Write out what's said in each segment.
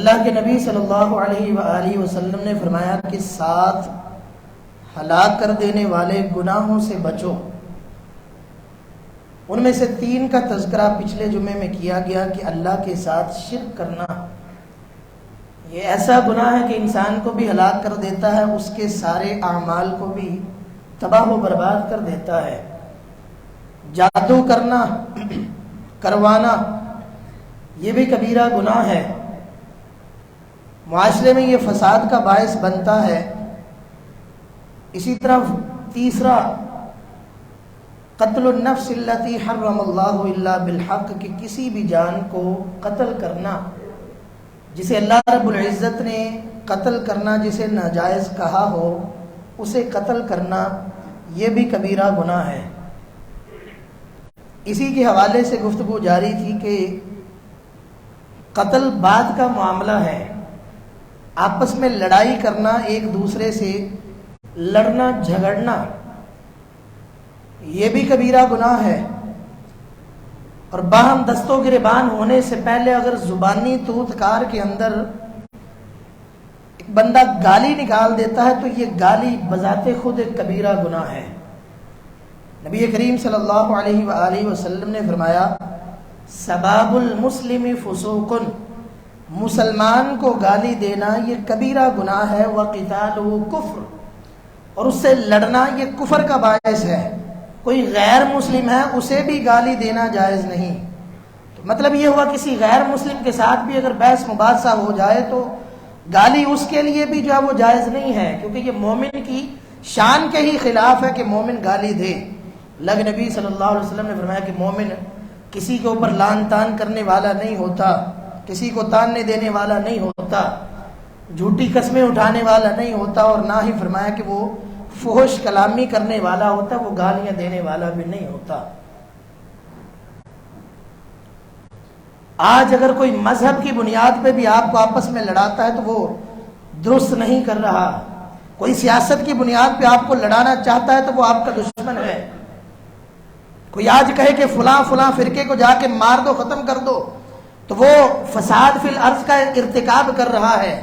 اللہ کے نبی صلی اللہ علیہ وآلہ وسلم نے فرمایا کہ 7 ہلاک کر دینے والے گناہوں سے بچو۔ ان میں سے 3 کا تذکرہ پچھلے جمعے میں کیا گیا کہ اللہ کے ساتھ شرک کرنا، یہ ایسا گناہ ہے کہ انسان کو بھی ہلاک کر دیتا ہے، اس کے سارے اعمال کو بھی تباہ و برباد کر دیتا ہے۔ جادو کرنا، کروانا، یہ بھی کبیرہ گناہ ہے، معاشرے میں یہ فساد کا باعث بنتا ہے۔ اسی طرح تیسرا، قتل النفس التي حرم اللہ الا بالحق، کہ کسی بھی جان کو قتل کرنا، جسے اللہ رب العزت نے قتل کرنا جسے ناجائز کہا ہو، اسے قتل کرنا، یہ بھی کبیرہ گناہ ہے۔ اسی کے حوالے سے گفتگو جاری تھی کہ قتل بعد کا معاملہ ہے، آپس میں لڑائی کرنا، ایک دوسرے سے لڑنا جھگڑنا، یہ بھی کبیرہ گناہ ہے۔ اور باہم دست و گریبان ہونے سے پہلے اگر زبانی توتکار کے اندر ایک بندہ گالی نکال دیتا ہے تو یہ گالی بذات خود ایک کبیرہ گناہ ہے۔ نبی کریم صلی اللہ علیہ وآلہ وسلم نے فرمایا سباب المسلم فسوق، مسلمان کو گالی دینا یہ کبیرہ گناہ ہے، وقتالہ کفر، اور اس سے لڑنا یہ کفر کا باعث ہے۔ کوئی غیر مسلم ہے اسے بھی گالی دینا جائز نہیں۔ تو مطلب یہ ہوا کسی غیر مسلم کے ساتھ بھی اگر بحث مباحثہ ہو جائے تو گالی اس کے لیے بھی جو ہے وہ جائز نہیں ہے، کیونکہ یہ مومن کی شان کے ہی خلاف ہے کہ مومن گالی دے۔ اللہ نبی صلی اللہ علیہ وسلم نے فرمایا کہ مومن کسی کے اوپر لان تان کرنے والا نہیں ہوتا، کسی کو تاننے دینے والا نہیں ہوتا، جھوٹی قسمیں اٹھانے والا نہیں ہوتا، اور نہ ہی فرمایا کہ وہ فحش کلامی کرنے والا ہوتا، وہ گالیاں دینے والا بھی نہیں ہوتا۔ آج اگر کوئی مذہب کی بنیاد پہ بھی آپ کو آپس میں لڑاتا ہے تو وہ درست نہیں کر رہا، کوئی سیاست کی بنیاد پہ آپ کو لڑانا چاہتا ہے تو وہ آپ کا دشمن ہے۔ کوئی آج کہے کہ فلاں فلاں فرقے کو جا کے مار دو، ختم کر دو، تو وہ فساد فی الارض کا ارتکاب کر رہا ہے۔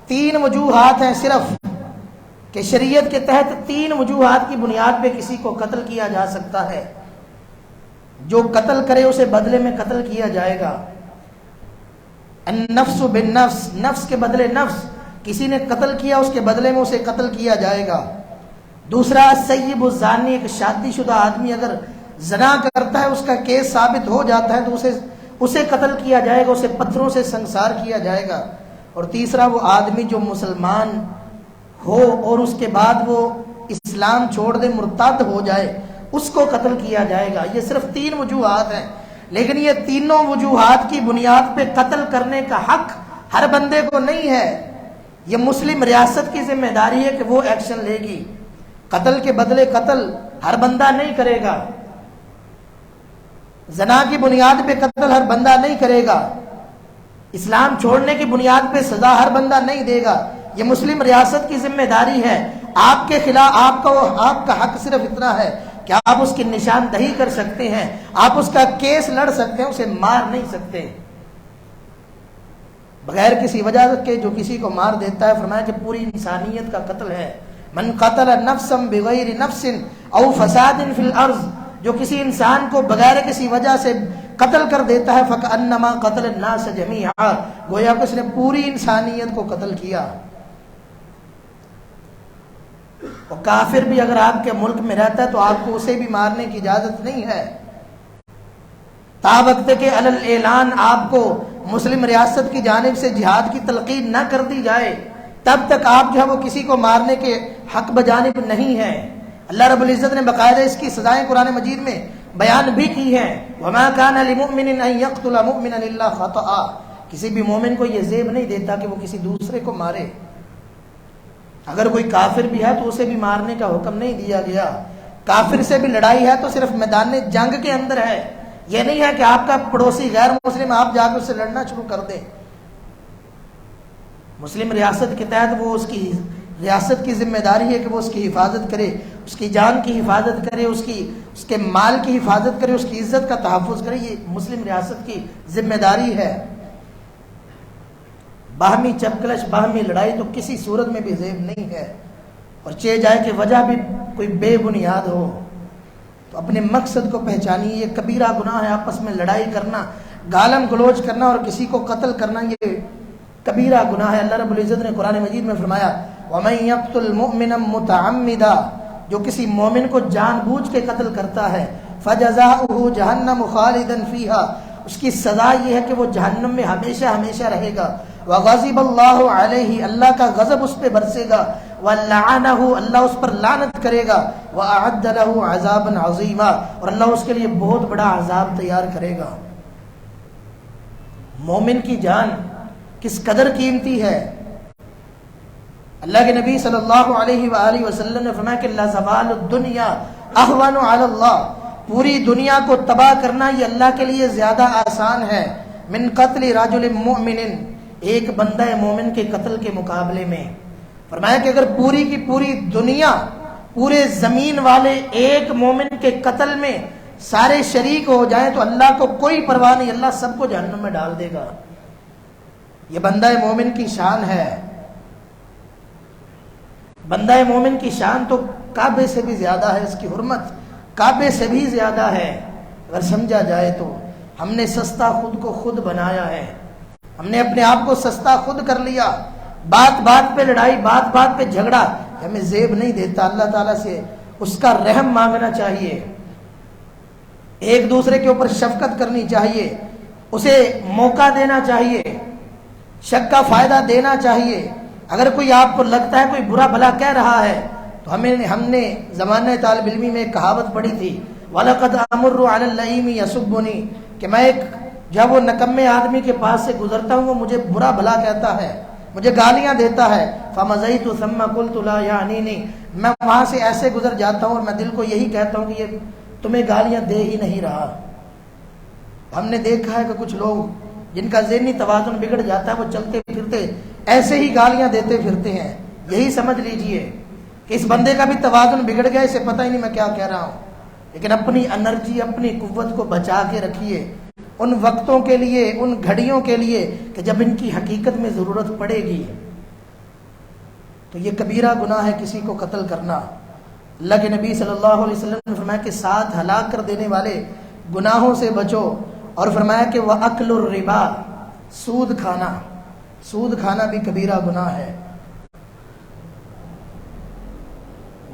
3 وجوہات ہیں صرف کہ شریعت کے تحت 3 وجوہات کی بنیاد پہ کسی کو قتل کیا جا سکتا ہے۔ جو قتل کرے اسے بدلے میں قتل کیا جائے گا۔ النفس بالنفس، نفس کے بدلے نفس، کسی نے قتل کیا اس کے بدلے میں اسے قتل کیا جائے گا۔ دوسرا السیب الزانی، ایک شادی شدہ آدمی اگر زنا کرتا ہے اس کا کیس ثابت ہو جاتا ہے تو اسے قتل کیا جائے گا، اسے پتھروں سے سنسار کیا جائے گا۔ اور تیسرا وہ آدمی جو مسلمان ہو اور اس کے بعد وہ اسلام چھوڑ دے، مرتد ہو جائے، اس کو قتل کیا جائے گا۔ یہ صرف 3 وجوہات ہیں، لیکن یہ تینوں وجوہات کی بنیاد پہ قتل کرنے کا حق ہر بندے کو نہیں ہے۔ یہ مسلم ریاست کی ذمہ داری ہے کہ وہ ایکشن لے گی۔ قتل کے بدلے قتل ہر بندہ نہیں کرے گا، زنا کی بنیاد پہ قتل ہر بندہ نہیں کرے گا، اسلام چھوڑنے کی بنیاد پہ سزا ہر بندہ نہیں دے گا۔ یہ مسلم ریاست کی ذمہ داری ہے۔ آپ کے خلاف آپ کا حق صرف اتنا ہے کہ آپ اس کی نشاندہی کر سکتے ہیں، آپ اس کا کیس لڑ سکتے ہیں، اسے مار نہیں سکتے۔ بغیر کسی وجہ کے جو کسی کو مار دیتا ہے، فرمایا کہ پوری انسانیت کا قتل ہے۔ من قتل نفسا بغیر نفس او فساد فی الارض، جو کسی انسان کو بغیر کسی وجہ سے قتل کر دیتا ہے، فکأنما قتل الناس جميعا، گویا کہ اس نے پوری انسانیت کو قتل کیا۔ اور کافر بھی اگر آپ کے ملک میں رہتا ہے تو آپ کو اسے بھی مارنے کی اجازت نہیں ہے۔ تا وقت کے علی الاعلان آپ کو مسلم ریاست کی جانب سے جہاد کی تلقین نہ کر دی جائے تب تک آپ جو ہے وہ کسی کو مارنے کے حق بجانب نہیں ہے۔ اللہ رب العزت نے باقاعدہ اس کی سزائیں قرآن مجید میں بیان بھی کی ہیں۔ وما كان لمؤمن ان يقتل مؤمنا الا خطأ، کسی بھی مومن کو یہ زیب نہیں دیتا کہ وہ کسی دوسرے کو مارے۔ اگر کوئی کافر بھی ہے تو اسے بھی مارنے کا حکم نہیں دیا گیا۔ کافر سے بھی لڑائی ہے تو صرف میدان جنگ کے اندر ہے، یہ نہیں ہے کہ آپ کا پڑوسی غیر مسلم آپ جا کر اس سے لڑنا شروع کر دیں۔ مسلم ریاست کے تحت وہ اس کی ریاست کی ذمہ داری ہے کہ وہ اس کی حفاظت کرے، اس کی جان کی حفاظت کرے، اس کے مال کی حفاظت کرے، اس کی عزت کا تحفظ کرے۔ یہ مسلم ریاست کی ذمہ داری ہے۔ باہمی چپکلش، باہمی لڑائی تو کسی صورت میں بھی زیب نہیں ہے، اور چہ جائے کہ وجہ بھی کوئی بے بنیاد ہو تو اپنے مقصد کو پہچانیے۔ یہ کبیرہ گناہ ہے، آپس میں لڑائی کرنا، گالم گلوچ کرنا اور کسی کو قتل کرنا، یہ کبیرہ گناہ ہے۔ اللہ رب العزت نے قرآن مجید میں فرمایا وَمَن يَقْتُلْ مُؤْمِنًا مُتَعَمِّدًا، جو کسی مومن کو جان بوجھ کے قتل کرتا ہے، فَجَزَاؤُهُ جَهَنَّمُ خَالِدًا فِيهَا، اس کی سزا یہ ہے کہ وہ جہنم میں ہمیشہ ہمیشہ رہے گا۔ وَغَضِبَ اللَّهُ عَلَيْهِ، اللہ کا غضب اس پہ برسے گا۔ وَلَعَنَهُ، اللہ اس پر لعنت کرے گا۔ وَأَعَدَّ لَهُ عَذَابًا عَظِيمًا، اور اللہ اس کے لیے بہت بڑا عذاب تیار کرے گا۔ مومن کی جان کس قدر قیمتی ہے۔ اللہ کے نبی صلی اللہ علیہ وآلہ وسلم نے فرمایا کہ لَزَوَالُ الدُّنْيَا أَهْوَنُ عَلَى اللَّهِ، پوری دنیا کو تباہ کرنا یہ اللہ کے لیے زیادہ آسان ہے، من قتل رجل مؤمن، ایک بندہ مومن کے قتل کے مقابلے میں۔ فرمایا کہ اگر پوری کی پوری دنیا، پورے زمین والے ایک مومن کے قتل میں سارے شریک ہو جائیں تو اللہ کو کوئی پرواہ نہیں، اللہ سب کو جہنم میں ڈال دے گا۔ یہ بندہ مومن کی شان ہے۔ بندہ مومن کی شان تو کعبے سے بھی زیادہ ہے، اس کی حرمت کعبے سے بھی زیادہ ہے اگر سمجھا جائے تو۔ ہم نے سستا خود کو خود بنایا ہے، ہم نے اپنے آپ کو سستا خود کر لیا۔ بات بات پہ لڑائی، بات بات پہ جھگڑا ہمیں زیب نہیں دیتا۔ اللہ تعالیٰ سے اس کا رحم مانگنا چاہیے، ایک دوسرے کے اوپر شفقت کرنی چاہیے، اسے موقع دینا چاہیے، شک کا فائدہ دینا چاہیے۔ اگر کوئی آپ کو لگتا ہے کوئی برا بھلا کہہ رہا ہے تو ہم نے زمانہ طالب علمی میں ایک کہاوت پڑھی تھی وَلَقَدْ أَمُرُّ عَلَى اللَّئِيمِ يَسُبُّنِي، کہ میں ایک جب وہ نکمے آدمی کے پاس سے گزرتا ہوں وہ مجھے برا بھلا کہتا ہے، مجھے گالیاں دیتا ہے، فَمَزَيْتُ ثَمَّ قُلْتُ لَا يَعْنِينِي، میں وہاں سے ایسے گزر جاتا ہوں اور میں دل کو یہی کہتا ہوں کہ یہ تمہیں گالیاں دے ہی نہیں رہا۔ ہم نے دیکھا ہے کہ کچھ لوگ جن کا ذہنی توازن بگڑ جاتا ہے وہ چلتے پھرتے ایسے ہی گالیاں دیتے پھرتے ہیں۔ یہی سمجھ لیجئے کہ اس بندے کا بھی توازن بگڑ گیا، اسے پتہ ہی نہیں میں کیا کہہ رہا ہوں۔ لیکن اپنی انرجی، اپنی قوت کو بچا کے رکھیے ان وقتوں کے لیے، ان گھڑیوں کے لیے کہ جب ان کی حقیقت میں ضرورت پڑے گی۔ تو یہ کبیرہ گناہ ہے کسی کو قتل کرنا۔ اللہ کے نبی صلی اللہ علیہ وسلم نے فرمایا کہ 7 ہلاک کر دینے والے گناہوں سے بچو، اور فرمایا کہ وَأَكْلُ الرِّبَا، سود کھانا، سود کھانا بھی کبیرہ گناہ ہے۔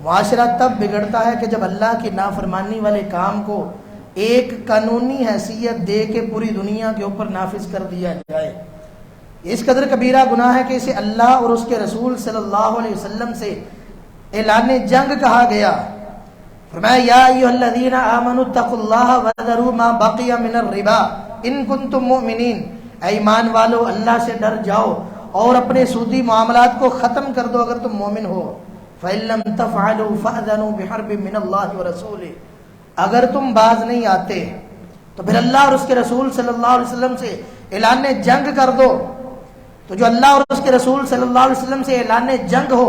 معاشرہ تب بگڑتا ہے کہ جب اللہ کی نافرمانی والے کام کو ایک قانونی حیثیت دے کے پوری دنیا کے اوپر نافذ کر دیا جائے۔ اس قدر کبیرہ گناہ ہے کہ اسے اللہ اور اس کے رسول صلی اللہ علیہ وسلم سے اعلان جنگ کہا گیا۔ فرمایا یا ایھا الذین آمنوا اتقوا اللہ وذروا ما بقی من الربا ان کنتم مؤمنین، اے ایمان والو اللہ سے ڈر جاؤ اور اپنے سودی معاملات کو ختم کر دو اگر تم مومن ہو۔ فإن لم تفعلوا فأذنوا بحرب من اللہ ورسولہ، اگر تم باز نہیں آتے تو پھر اللہ اور اس کے رسول صلی اللہ علیہ وسلم سے اعلان جنگ کر دو۔ تو جو اللہ اور اس کے رسول صلی اللہ علیہ وسلم سے اعلان جنگ ہو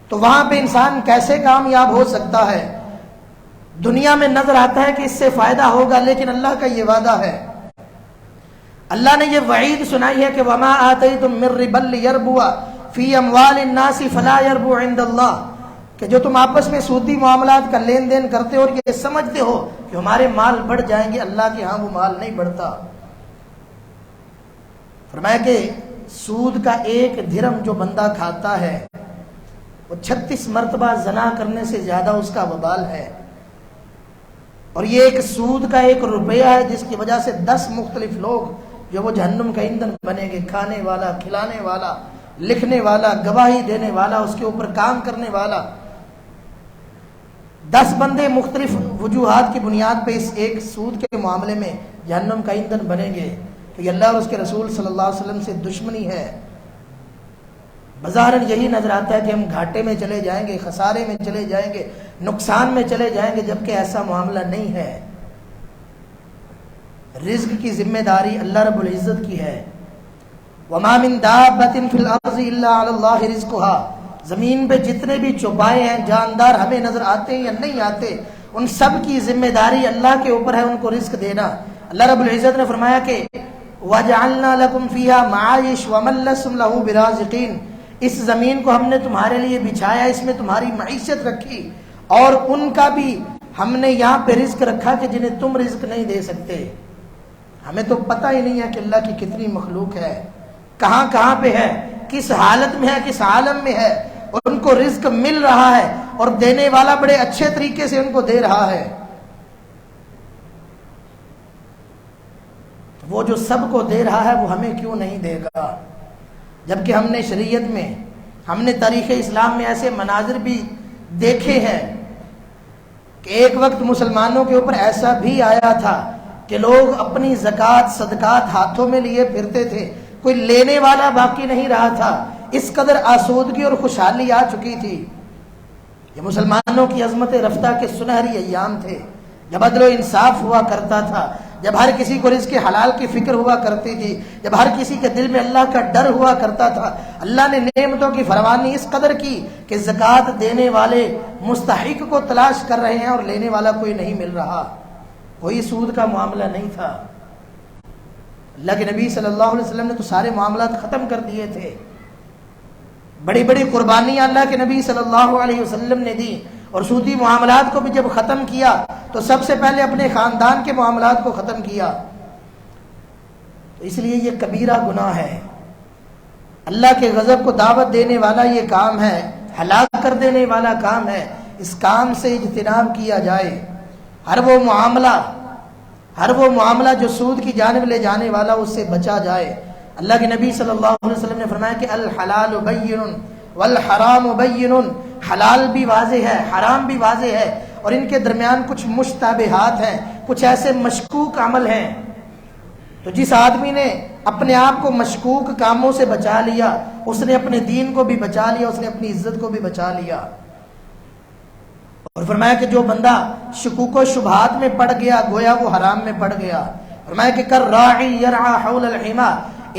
تو وہاں پہ انسان کیسے کامیاب ہو سکتا ہے؟ دنیا میں نظر آتا ہے کہ اس سے فائدہ ہوگا، لیکن اللہ کا یہ وعدہ ہے، اللہ نے یہ وعید سنائی ہے کہ وَمَا آتَيْتُم مِّن رِّبًا لِّيَرْبُوَ فِي أَمْوَالِ النَّاسِ فَلَا يَرْبُو عِندَ اللَّهِ، کہ جو تم آپس میں سودی معاملات کا لین دین کرتے ہو اور یہ سمجھتے ہو کہ ہمارے مال بڑھ جائیں گے، اللہ کے ہاں وہ مال نہیں بڑھتا۔ فرمایا کہ سود کا ایک درہم جو بندہ کھاتا ہے وہ 36 مرتبہ زنا کرنے سے زیادہ اس کا وبال ہے، اور یہ ایک سود کا 1 روپیہ ہے جس کی وجہ سے 10 مختلف لوگ جو وہ جہنم کا ایندھن بنیں گے، کھانے والا، کھلانے والا، لکھنے والا، گواہی دینے والا، اس کے اوپر کام کرنے والا۔ 10 بندے مختلف وجوہات کی بنیاد پہ اس ایک سود کے معاملے میں جہنم کا ایندھن بنیں گے۔ تو یہ اللہ اور اس کے رسول صلی اللہ علیہ وسلم سے دشمنی ہے۔ بظاہراً یہی نظر آتا ہے کہ ہم گھاٹے میں چلے جائیں گے، خسارے میں چلے جائیں گے، نقصان میں چلے جائیں گے، جبکہ ایسا معاملہ نہیں ہے۔ رزق کی ذمہ داری اللہ رب العزت کی ہے۔ وَمَا مِن دَابَّةٍ فِي الْأَرْضِ إِلَّا عَلَى اللَّهِ رِزْقُهَا، زمین پہ جتنے بھی چوپائے ہیں، جاندار ہمیں نظر آتے ہیں یا نہیں آتے، ان سب کی ذمہ داری اللہ کے اوپر ہے ان کو رزق دینا۔ اللہ رب العزت نے فرمایا کہ وَجَعَلْنَا لَكُمْ فِيهَا مَعَائِشَ وَمَن لَّسْتُمْ لَهُ بِرَازِقِينَ، اس زمین کو ہم نے تمہارے لیے بچھایا، اس میں تمہاری معیشت رکھی، اور ان کا بھی ہم نے یہاں پہ رزق رکھا کہ جنہیں تم رزق نہیں دے سکتے۔ ہمیں تو پتہ ہی نہیں ہے کہ اللہ کی کتنی مخلوق ہے، کہاں کہاں پہ ہے، کس حالت میں ہے، کس عالم میں ہے، ان کو رزق مل رہا ہے اور دینے والا بڑے اچھے طریقے سے ان کو دے رہا ہے۔ وہ جو سب کو دے رہا ہے وہ ہمیں کیوں نہیں دے گا؟ جبکہ ہم نے شریعت میں، ہم نے تاریخ اسلام میں ایسے مناظر بھی دیکھے ہیں کہ ایک وقت مسلمانوں کے اوپر ایسا بھی آیا تھا کہ لوگ اپنی زکوٰۃ صدقات ہاتھوں میں لیے پھرتے تھے، کوئی لینے والا باقی نہیں رہا تھا، اس قدر آسودگی اور خوشحالی آ چکی تھی۔ یہ مسلمانوں کی عظمت رفتہ کے سنہری ایام تھے، جب عدل و انصاف ہوا کرتا تھا، جب ہر کسی کو رزق حلال کی فکر ہوا کرتی تھی، جب ہر کسی کے دل میں اللہ کا ڈر ہوا کرتا تھا۔ اللہ نے نعمتوں کی فراوانی اس قدر کی کہ زکوٰۃ دینے والے مستحق کو تلاش کر رہے ہیں اور لینے والا کوئی نہیں مل رہا، کوئی سود کا معاملہ نہیں تھا۔ اللہ کے نبی صلی اللہ علیہ وسلم نے تو سارے معاملات ختم کر دیے تھے، بڑی بڑی قربانیاں اللہ کے نبی صلی اللہ علیہ وسلم نے دی، اور سودی معاملات کو بھی جب ختم کیا تو سب سے پہلے اپنے خاندان کے معاملات کو ختم کیا۔ تو اس لیے یہ کبیرہ گناہ ہے، اللہ کے غضب کو دعوت دینے والا یہ کام ہے، ہلاک کر دینے والا کام ہے، اس کام سے اجتناب کیا جائے۔ ہر وہ معاملہ جو سود کی جانب لے جانے والا، اس سے بچا جائے۔ اللہ کے نبی صلی اللہ علیہ وسلم نے فرمایا کہ الحلال بین والحرام بین، حلال بھی واضح ہے، حرام بھی واضح ہے، اور ان کے درمیان کچھ مشتبہات ہیں، کچھ ایسے مشکوک عمل ہیں۔ تو جس آدمی نے اپنے آپ کو مشکوک کاموں سے بچا لیا، اس نے اپنے دین کو بھی بچا لیا، اس نے اپنی عزت کو بھی بچا لیا۔ اور فرمایا کہ جو بندہ شکوک و شبہات میں پڑ گیا، گویا وہ حرام میں پڑ گیا۔ فرمایا کہ کر راعی یرعی حول الحما،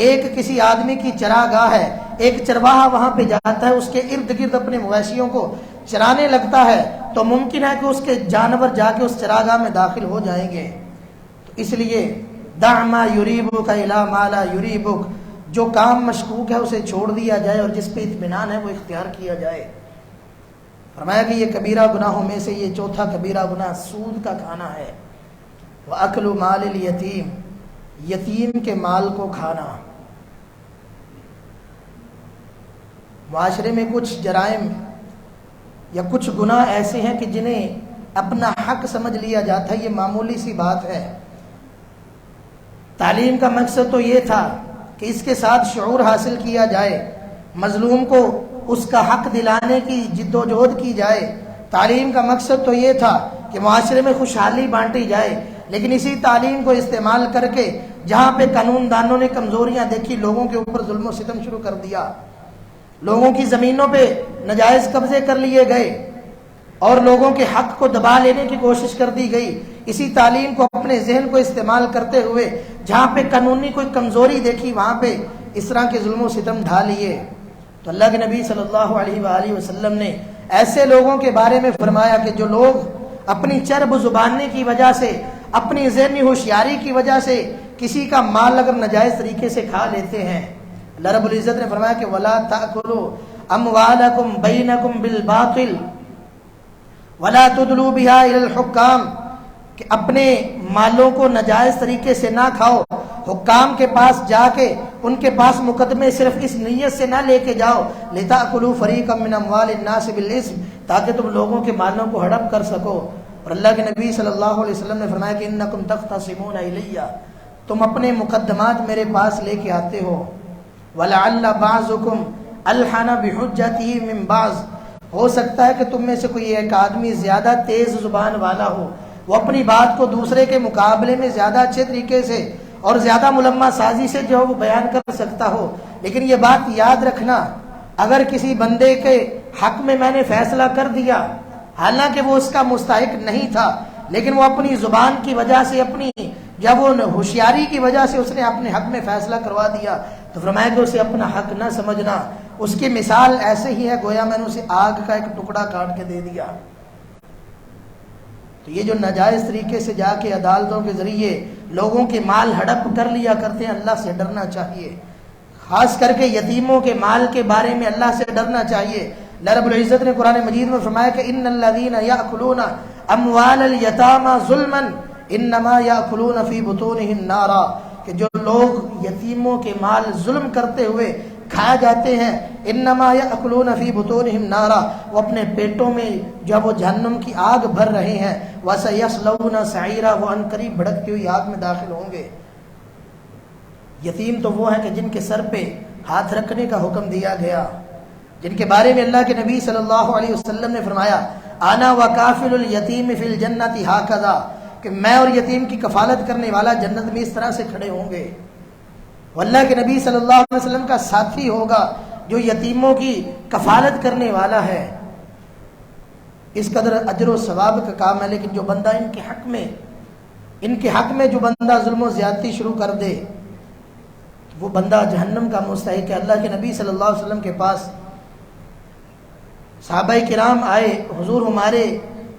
ایک کسی آدمی کی چراگاہ ہے، ایک چرواہا وہاں پہ جاتا ہے، اس کے ارد گرد اپنے مویشیوں کو چرانے لگتا ہے، تو ممکن ہے کہ اس کے جانور جا کے اس چراگاہ میں داخل ہو جائیں گے۔ تو اس لیے دع ما یریبک الی ما لا یریبک، جو کام مشکوک ہے اسے چھوڑ دیا جائے اور جس پہ اطمینان ہے وہ اختیار کیا جائے۔ فرمایا کہ یہ کبیرہ گناہوں میں سے یہ چوتھا کبیرہ گناہ سود کا کھانا ہے۔ وَأَكْلُ مَالِ الْيَتِيمِ، یتیم کے مال کو کھانا۔ معاشرے میں کچھ جرائم یا کچھ گناہ ایسے ہیں کہ جنہیں اپنا حق سمجھ لیا جاتا ہے، یہ معمولی سی بات ہے۔ تعلیم کا مقصد تو یہ تھا کہ اس کے ساتھ شعور حاصل کیا جائے، مظلوم کو اس کا حق دلانے کی جد و جہد کی جائے۔ تعلیم کا مقصد تو یہ تھا کہ معاشرے میں خوشحالی بانٹی جائے، لیکن اسی تعلیم کو استعمال کر کے جہاں پہ قانون دانوں نے کمزوریاں دیکھی، لوگوں کے اوپر ظلم و ستم شروع کر دیا، لوگوں کی زمینوں پہ ناجائز قبضے کر لیے گئے اور لوگوں کے حق کو دبا لینے کی کوشش کر دی گئی۔ اسی تعلیم کو اپنے ذہن کو استعمال کرتے ہوئے جہاں پہ قانونی کوئی کمزوری دیکھی، وہاں پہ اس طرح کے ظلم و ستم ڈھا لیے۔ تو اللہ کے نبی صلی اللہ علیہ وآلہ وسلم نے ایسے لوگوں کے بارے میں فرمایا کہ جو لوگ اپنی چرب زبانی کی وجہ سے، اپنی ذہنی ہوشیاری کی وجہ سے کسی کا مال اگر ناجائز طریقے سے کھا لیتے ہیں، اللہ رب العزت نے فرمایا کہ وَلَا تَأْكُلُوا أَمْوَالَكُمْ بَيْنَكُمْ بِالْبَاطِلِ وَلَا تُدْلُوا بِهَا إِلَى الْحُكَّامِ، کہ اپنے مالوں کو ناجائز طریقے سے نہ کھاؤ، حکام کے پاس جا کے ان کے پاس مقدمے صرف اس نیت سے نہ لے کے جاؤ لِتَأْكُلُوا فَرِيقًا مِّنْ أَمْوَالِ النَّاسِ بِالْإِثْمِ، تاکہ تم لوگوں کے مالوں کو ہڑپ کر سکو۔ اور اللہ کے نبی صلی اللہ علیہ وسلم نے فرمایا کہ انکم تختصمون الیہ، تم اپنے مقدمات میرے پاس لے کے آتے ہو۔ وَلَعَلَّ بَعْضُكُمْ أَلْحَنَ بِحُجَّتِهِ مِنْ بَعْضٍ، ہو سکتا ہے کہ تم میں سے کوئی ایک آدمی زیادہ تیز زبان والا ہو، وہ اپنی بات کو دوسرے کے مقابلے میں زیادہ اچھے طریقے سے اور زیادہ ملمہ سازی سے جو وہ بیان کر سکتا ہو۔ لیکن یہ بات یاد رکھنا، اگر کسی بندے کے حق میں میں نے فیصلہ کر دیا، حالانکہ وہ اس کا مستحق نہیں تھا، لیکن وہ اپنی زبان کی وجہ سے، اپنی جب وہ ہوشیاری کی وجہ سے اس نے اپنے حق میں فیصلہ کروا دیا، تو فرمایا کہ اسے اپنا حق نہ سمجھنا۔ اس کی مثال ایسے ہی ہے گویا میں نے اسے آگ کا ایک ٹکڑا کاٹ کے دے دیا۔ تو یہ جو ناجائز طریقے سے جا کے عدالتوں کے ذریعے لوگوں کے مال ہڑپ کر لیا کرتے ہیں، اللہ سے ڈرنا چاہیے، خاص کر کے یتیموں کے مال کے بارے میں اللہ سے ڈرنا چاہیے۔ اللہ رب العزت نے قرآن مجید میں فرمایا کہ ان الذین یأکلون اموال الیتامی ظلما انما یأکلون فی بطونہم نارا، کہ جو لوگ یتیموں کے مال ظلم کرتے ہوئے کھا جاتے ہیں، انما یأکلون فی بطونہم نارا، وہ اپنے پیٹوں میں جب وہ جہنم کی آگ بھر رہے ہیں، وسیصلون سعیرا، وہ عنقریب بھڑکتی ہوئی آگ میں داخل ہوں گے۔ یتیم تو وہ ہیں کہ جن کے سر پہ ہاتھ رکھنے کا حکم دیا گیا، جن کے بارے میں اللہ کے نبی صلی اللہ علیہ وسلم نے فرمایا انا وکافل الیتیم فی الجنۃ ہکذا، کہ میں اور یتیم کی کفالت کرنے والا جنت میں اس طرح سے کھڑے ہوں گے۔ وہ اللہ کے نبی صلی اللہ علیہ وسلم کا ساتھی ہوگا جو یتیموں کی کفالت کرنے والا ہے۔ اس قدر اجر و ثواب کا کام ہے، لیکن جو بندہ ان کے حق میں جو بندہ ظلم و زیادتی شروع کر دے، وہ بندہ جہنم کا مستحق ہے۔ اللہ کے نبی صلی اللہ علیہ وسلم کے پاس صحابہ کرام آئے، حضور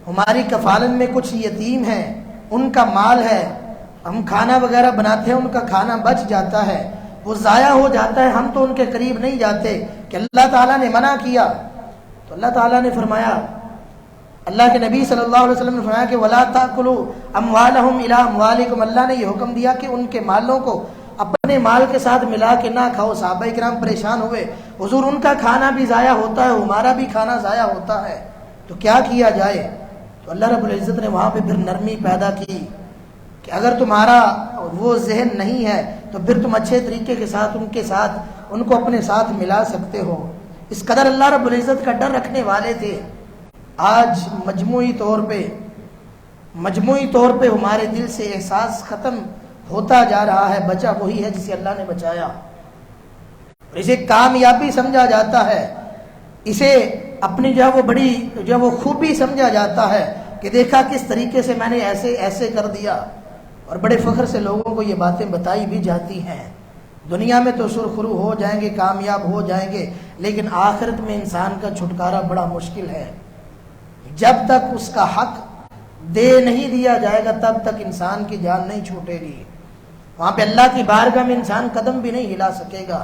ہماری کفالت میں کچھ یتیم ہیں، ان کا مال ہے، ہم کھانا وغیرہ بناتے ہیں، ان کا کھانا بچ جاتا ہے، وہ ضائع ہو جاتا ہے، ہم تو ان کے قریب نہیں جاتے، کہ اللہ تعالیٰ نے منع کیا۔ تو اللہ تعالیٰ نے فرمایا، اللہ کے نبی صلی اللہ علیہ وسلم نے فرمایا کہ وَلَا تَأْكُلُوا أَمْوَالَهُمْ إِلَىٰ أَمْوَالِكُمْ، اللہ نے یہ حکم دیا کہ ان کے مالوں کو اپنے مال کے ساتھ ملا کے نہ کھاؤ۔ صحابہ کرام پریشان ہوئے، حضور ان کا کھانا بھی ضائع ہوتا ہے، ہمارا بھی کھانا ضائع ہوتا ہے، تو کیا کیا جائے؟ تو اللہ رب العزت نے وہاں پہ پھر نرمی پیدا کی کہ اگر تمہارا وہ ذہن نہیں ہے تو پھر تم اچھے طریقے کے ساتھ ان کو اپنے ساتھ ملا سکتے ہو۔ اس قدر اللہ رب العزت کا ڈر رکھنے والے تھے۔ آج مجموعی طور پہ ہمارے دل سے احساس ختم ہوتا جا رہا ہے، بچا وہی ہے جسے اللہ نے بچایا، اسے کامیابی سمجھا جاتا ہے، اسے اپنی وہ خوبی سمجھا جاتا ہے کہ دیکھا کس طریقے سے میں نے ایسے کر دیا، اور بڑے فخر سے لوگوں کو یہ باتیں بتائی بھی جاتی ہیں۔ دنیا میں تو سرخرو ہو جائیں گے، کامیاب ہو جائیں گے، لیکن آخرت میں انسان کا چھٹکارا بڑا مشکل ہے۔ جب تک اس کا حق دے نہیں دیا جائے گا تب تک انسان کی جان نہیں چھوٹے گی، وہاں پہ اللہ کی بارگاہ میں انسان قدم بھی نہیں ہلا سکے گا۔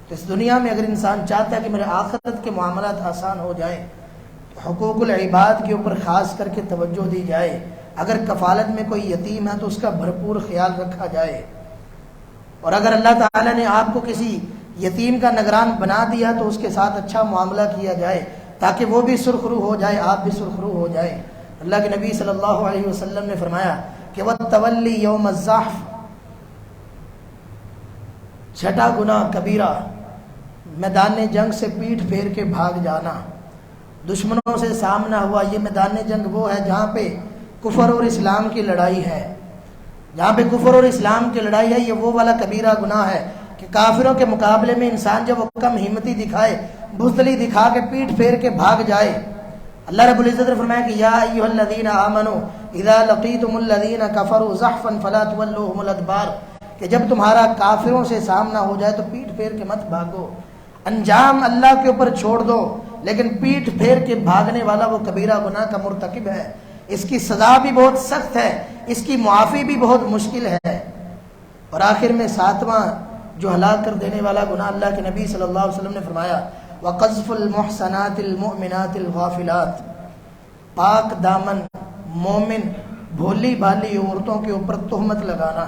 تو اس دنیا میں اگر انسان چاہتا ہے کہ میرے آخرت کے معاملات آسان ہو جائیں، تو حقوق العباد کے اوپر خاص کر کے توجہ دی جائے۔ اگر کفالت میں کوئی یتیم ہے تو اس کا بھرپور خیال رکھا جائے، اور اگر اللہ تعالیٰ نے آپ کو کسی یتیم کا نگران بنا دیا تو اس کے ساتھ اچھا معاملہ کیا جائے تاکہ وہ بھی سرخرو ہو جائے، آپ بھی سرخرو ہو جائے۔ اللہ کے نبی صلی اللہ علیہ وسلم نے فرمایا کہ وَالتَّوَلِّ يَوْمَ الزَّحْفِ، چھٹا گناہ کبیرہ، میدان جنگ سے پیٹھ پھیر کے بھاگ جانا، دشمنوں سے سامنا ہوا۔ یہ میدان جنگ وہ ہے جہاں پہ کفر اور اسلام کی لڑائی ہے، جہاں پہ کفر اور اسلام کی لڑائی ہے۔ یہ وہ والا کبیرہ گناہ ہے کہ کافروں کے مقابلے میں انسان جب وہ کم ہمتی دکھائے، بزدلی دکھا کے پیٹھ پھیر کے بھاگ جائے۔ اللہ رب العزت نے فرمایا کہ یا ایھا الذین آمنوا اذا لقیتم الذین کفروا زحفا فلا تولوهم الادبار، کہ جب تمہارا کافروں سے سامنا ہو جائے تو پیٹھ پھیر کے مت بھاگو، انجام اللہ کے اوپر چھوڑ دو، لیکن پیٹھ پھیر کے بھاگنے والا وہ کبیرہ گناہ کا مرتکب ہے، اس کی سزا بھی بہت سخت ہے، اس کی معافی بھی بہت مشکل ہے۔ اور آخر میں ساتواں جو ہلاک کر دینے والا گناہ، اللہ کے نبی صلی اللہ علیہ وسلم نے فرمایا وَقَذْفُ الْمُحْصَنَاتِ الْمُؤْمِنَاتِ الْغَافِلَاتِ، پاک دامن مومن بھولی بھالی عورتوں کے اوپر تہمت لگانا۔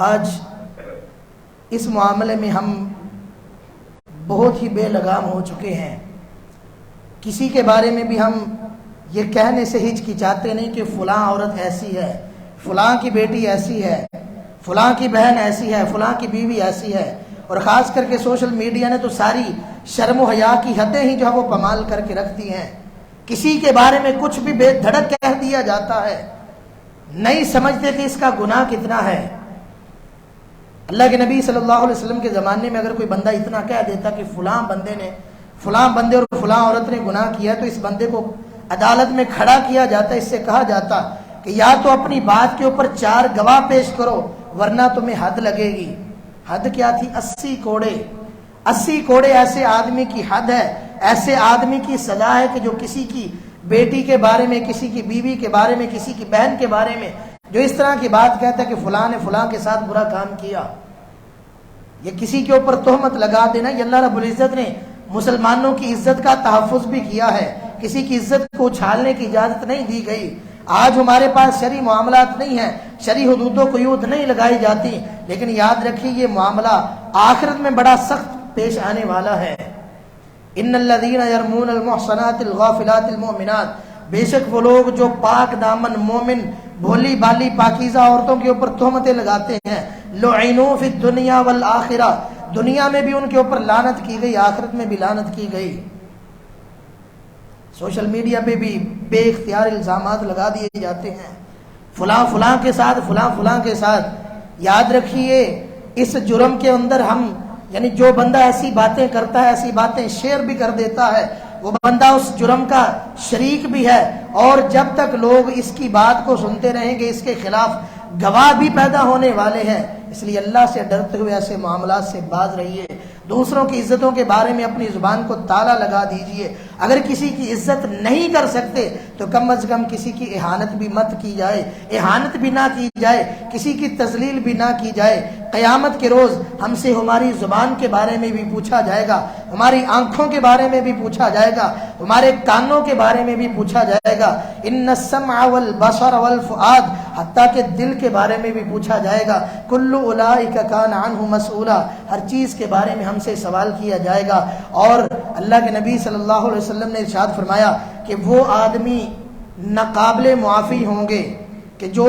آج اس معاملے میں ہم بہت ہی بے لگام ہو چکے ہیں، کسی کے بارے میں بھی ہم یہ کہنے سے ہچکچاتے نہیں کہ فلاں عورت ایسی ہے، فلاں کی بیٹی ایسی ہے، فلاں کی بہن ایسی ہے، فلاں کی بیوی ایسی ہے۔ اور خاص کر کے سوشل میڈیا نے تو ساری شرم و حیا کی حدیں ہی جو ہے وہ پامال کر کے رکھ دی ہیں، کسی کے بارے میں کچھ بھی بے دھڑک کہہ دیا جاتا ہے، نہیں سمجھتے کہ اس کا گناہ کتنا ہے۔ اللہ کے نبی صلی اللہ علیہ وسلم کے زمانے میں اگر کوئی بندہ اتنا کہہ دیتا کہ فلاں بندے اور فلاں عورت نے گناہ کیا تو اس بندے کو عدالت میں کھڑا کیا جاتا، اس سے کہا جاتا کہ یا تو اپنی بات کے اوپر 4 گواہ پیش کرو ورنہ تمہیں حد لگے گی۔ حد کیا تھی؟ 80 کوڑے ایسے آدمی کی حد ہے ایسے آدمی کی سزا ہے کہ جو کسی کی بیٹی کے بارے میں، کسی کی بیوی کے بارے میں، کسی کی بہن کے بارے میں جو اس طرح کی بات کہتا ہے کہ فلاں نے فلاں کے ساتھ برا کام کیا، یہ کسی کے اوپر تہمت لگا دینا، یہ اللہ رب العزت نے مسلمانوں کی عزت کا تحفظ بھی کیا ہے، کسی کی عزت کو اچھالنے کی اجازت نہیں دی گئی۔ آج ہمارے پاس شرعی معاملات نہیں ہیں، شرعی حدود و قیود نہیں لگائی جاتی، لیکن یاد رکھیے یہ معاملہ آخرت میں بڑا سخت پیش آنے والا ہے۔ ان الذین یرمون المحصنات الغافلات المؤمنات، بے شک وہ لوگ جو پاک دامن مومن بھولی بالی پاکیزہ عورتوں کے اوپر تہمتیں لگاتے ہیں، لعنوا فی الدنیا والآخرہ، دنیا میں بھی ان کے اوپر لعنت کی گئی، آخرت میں بھی لعنت کی گئی۔ سوشل میڈیا پہ بھی بے اختیار الزامات لگا دیے جاتے ہیں، فلاں فلاں کے ساتھ، فلاں فلاں کے ساتھ۔ یاد رکھیے اس جرم کے اندر ہم یعنی جو بندہ ایسی باتیں کرتا ہے، ایسی باتیں شیئر بھی کر دیتا ہے، وہ بندہ اس جرم کا شریک بھی ہے، اور جب تک لوگ اس کی بات کو سنتے رہیں گے اس کے خلاف گواہ بھی پیدا ہونے والے ہیں۔ اس لیے اللہ سے ڈرتے ہوئے ایسے معاملات سے باز رہیے، دوسروں کی عزتوں کے بارے میں اپنی زبان کو تالا لگا دیجئے۔ اگر کسی کی عزت نہیں کر سکتے تو کم از کم کسی کی اہانت بھی مت کی جائے، اہانت بھی نہ کی جائے، کسی کی تذلیل بھی نہ کی جائے۔ قیامت کے روز ہم سے ہماری زبان کے بارے میں بھی پوچھا جائے گا، ہماری آنکھوں کے بارے میں بھی پوچھا جائے گا، ہمارے کانوں کے بارے میں بھی پوچھا جائے گا۔ ان السمع والبصر والفؤاد، حتیٰ کہ دل کے بارے میں بھی پوچھا جائے گا۔ کل اولئک کان عنہ مسئولا، ہر چیز کے بارے میں ہم سے سوال کیا جائے گا۔ اور اللہ کے نبی صلی اللہ علیہ وسلم نے ارشاد فرمایا کہ وہ آدمی ناقابل معافی ہوں گے کہ جو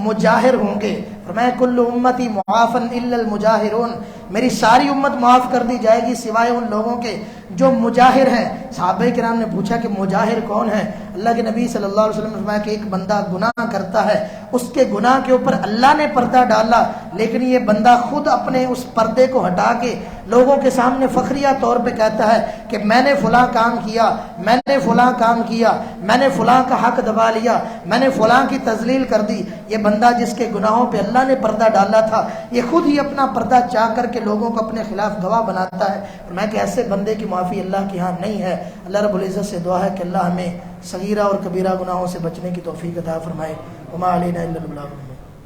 مجاہر ہوں گے۔ فرمایا کل امتی معافن الا المجاہرون، میری ساری امت معاف کر دی جائے گی سوائے ان لوگوں کے جو مجاہر ہیں۔ صحابہ کرام نے پوچھا کہ مجاہر کون ہے؟ اللہ کے نبی صلی اللہ علیہ وسلم نے فرمایا کہ ایک بندہ گناہ کرتا ہے، اس کے گناہ کے اوپر اللہ نے پردہ ڈالا، لیکن یہ بندہ خود اپنے اس پردے کو ہٹا کے لوگوں کے سامنے فخریہ طور پہ کہتا ہے کہ میں نے فلاں کام کیا، میں نے فلاں کام کیا، میں نے فلاں کا حق دبا لیا، میں نے فلاں کی تذلیل کر دی۔ یہ بندہ جس کے گناہوں پہ اللہ نے پردہ ڈالا تھا، یہ خود ہی اپنا پردہ چاہ کر کے لوگوں کو اپنے خلاف گواہ بناتا ہے۔ میں کہ ایسے بندے کی معافی اللہ کے ہاں نہیں ہے۔ اللہ رب العزت سے دعا ہے کہ اللہ ہمیں صغیرہ اور کبیرہ گناہوں سے بچنے کی توفیق عطا فرمائے۔ وما علینا الا البلاغ۔